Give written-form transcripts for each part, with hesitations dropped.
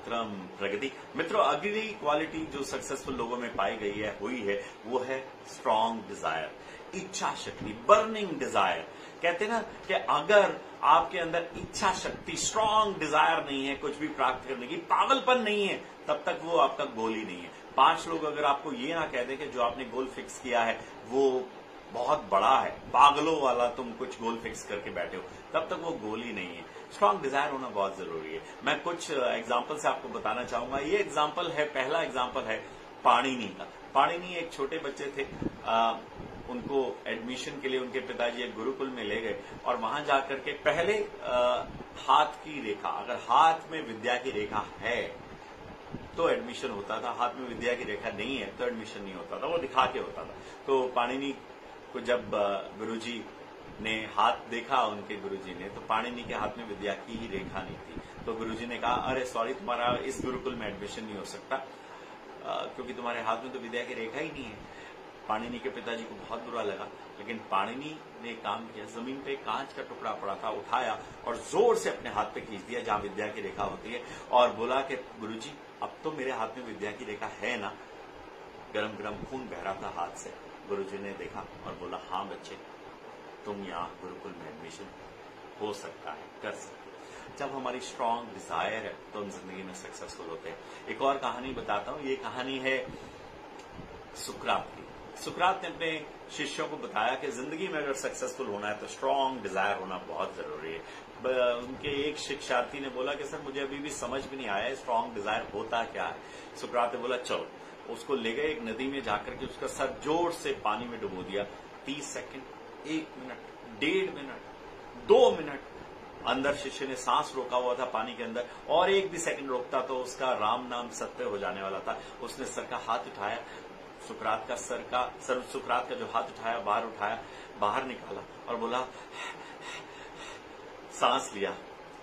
मातरम। प्रगति। मित्रों, अगली क्वालिटी जो सक्सेसफुल लोगों में पाई गई है, हुई है, वो है स्ट्रांग डिजायर, इच्छा शक्ति, बर्निंग डिजायर। कहते हैं ना कि अगर आपके अंदर इच्छा शक्ति, स्ट्रांग डिजायर नहीं है कुछ भी प्राप्त करने की, पागलपन नहीं है, तब तक वो आपका गोल ही नहीं है। 5 लोग अगर आपको ये ना कह दें कि जो आपने गोल फिक्स किया है वो बहुत बड़ा है, पागलों वाला तुम कुछ गोल फिक्स करके बैठे हो, तब तक वो गोल ही नहीं है। स्ट्रांग डिजायर होना बहुत जरूरी है। मैं कुछ एग्जांपल से आपको बताना चाहूंगा। ये एग्जांपल है, पहला एग्जांपल है पाणिनि का। पाणिनि एक छोटे बच्चे थे, उनको एडमिशन के लिए उनके पिताजी एक गुरुकुल में ले गए और वहां जाकर के पहले हाथ की रेखा, अगर हाथ में विद्या की रेखा है तो एडमिशन होता था, हाथ में विद्या की रेखा नहीं है तो एडमिशन नहीं होता था, वो दिखा के होता था। तो पाणिनि को जब गुरुजी ने हाथ देखा, उनके गुरुजी ने, तो पाणिनि के हाथ में विद्या की ही रेखा नहीं थी। तो गुरुजी ने कहा, अरे सॉरी, तुम्हारा इस गुरुकुल में एडमिशन नहीं हो सकता क्योंकि तुम्हारे हाथ में तो विद्या की रेखा ही नहीं है। पाणिनि के पिताजी को बहुत बुरा लगा, लेकिन पाणिनि ने काम किया, जमीन पे कांच का टुकड़ा पड़ा था, उठाया और जोर से अपने हाथ पे खींच दिया जहां विद्या की रेखा होती है, और बोला कि गुरुजी अब तो मेरे हाथ में विद्या की रेखा है ना। गरम गरम खून बह रहा था हाथ से। गुरुजी ने देखा और बोला, हाँ बच्चे, तुम यहाँ गुरुकुल में एडमिशन हो सकता है, कर सकते हो। जब हमारी स्ट्रांग डिजायर है तो हम जिंदगी में सक्सेसफुल होते हैं। एक और कहानी बताता हूँ। ये कहानी है सुकरात की। सुकरात ने अपने शिष्यों को बताया कि जिंदगी में अगर सक्सेसफुल होना है तो स्ट्रांग डिजायर होना बहुत जरूरी है। उनके एक शिक्षार्थी ने बोला कि सर मुझे अभी भी समझ भी नहीं आया स्ट्रांग डिजायर होता क्या है। सुकरात ने बोला, चलो। उसको ले गए एक नदी में, जाकर के उसका सर जोर से पानी में डुबो दिया। 30 सेकंड, 1 मिनट, 1.5 मिनट, 2 मिनट, अंदर शिष्य ने सांस रोका हुआ था पानी के अंदर, और 1 भी सेकंड रोकता तो उसका राम नाम सत्य हो जाने वाला था। उसने सर का हाथ उठाया, सुकरात का जो हाथ उठाया, बाहर निकाला और बोला, सांस लिया।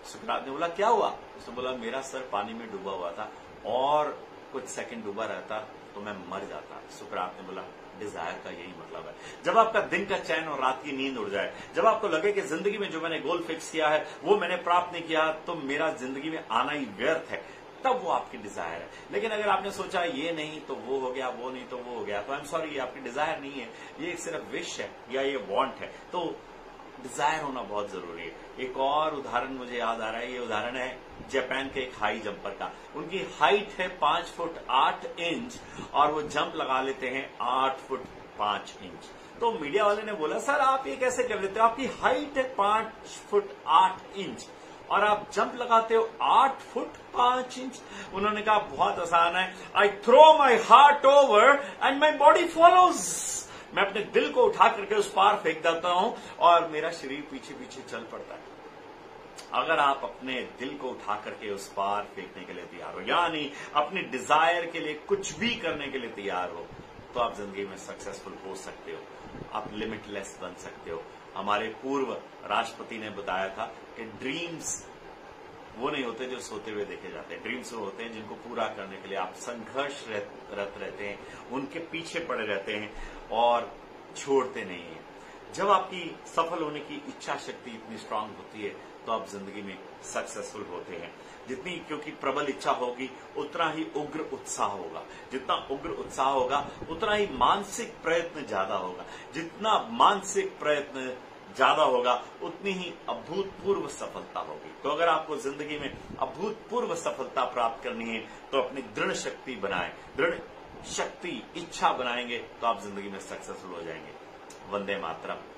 सुकरात ने बोला, क्या हुआ? उसने बोला, मेरा सर पानी में डूबा हुआ था और कुछ सेकंड डूबा रहता तो मैं मर जाता। सुकरात ने बोला, डिजायर का यही मतलब है। जब आपका दिन का चैन और रात की नींद उड़ जाए, जब आपको लगे कि जिंदगी में जो मैंने गोल फिक्स किया है वो मैंने प्राप्त नहीं किया तो मेरा जिंदगी में आना ही व्यर्थ है, तब वो आपकी डिजायर है। लेकिन अगर आपने सोचा ये नहीं तो वो हो गया, वो नहीं तो वो हो गया, तो आई एम सॉरी, ये आपकी डिजायर नहीं है, ये सिर्फ विश है या ये वांट है। तो डिजायर होना बहुत जरूरी है। एक और उदाहरण मुझे याद आ रहा है। ये उदाहरण है जापान के एक हाई जंपर का। उनकी हाइट है 5 फुट 8 इंच और वो जंप लगा लेते हैं 8 फुट 5 इंच। तो मीडिया वाले ने बोला, सर आप ये कैसे कर लेते हो? आपकी हाइट है 5 फुट 8 इंच और आप जंप लगाते हो 8 फुट 5 इंच। उन्होंने कहा, बहुत आसान है, I throw my heart over and my body follows. मैं अपने दिल को उठा करके उस पार फेंक देता हूं और मेरा शरीर पीछे पीछे चल पड़ता है। अगर आप अपने दिल को उठा करके उस पार फेंकने के लिए तैयार हो, यानी अपनी डिजायर के लिए कुछ भी करने के लिए तैयार हो, तो आप जिंदगी में सक्सेसफुल हो सकते हो, आप लिमिटलेस बन सकते हो। हमारे पूर्व राष्ट्रपति ने बताया था कि ड्रीम्स वो नहीं होते जो सोते हुए देखे जाते हैं, ड्रीम्स वो होते हैं जिनको पूरा करने के लिए आप संघर्षरत रहते हैं, उनके पीछे पड़े रहते हैं और छोड़ते नहीं हैं। जब आपकी सफल होने की इच्छा शक्ति इतनी स्ट्रांग होती है तो आप जिंदगी में सक्सेसफुल होते हैं। जितनी क्योंकि प्रबल इच्छा होगी उतना ही उग्र उत्साह होगा, जितना उग्र उत्साह होगा उतना ही मानसिक प्रयत्न ज्यादा होगा, जितना मानसिक प्रयत्न ज्यादा होगा उतनी ही अभूतपूर्व सफलता होगी। तो अगर आपको जिंदगी में अभूतपूर्व सफलता प्राप्त करनी है तो अपनी दृढ़ शक्ति बनाएं, दृढ़ शक्ति इच्छा बनाएंगे तो आप जिंदगी में सक्सेसफुल हो जाएंगे। वंदे मातरम।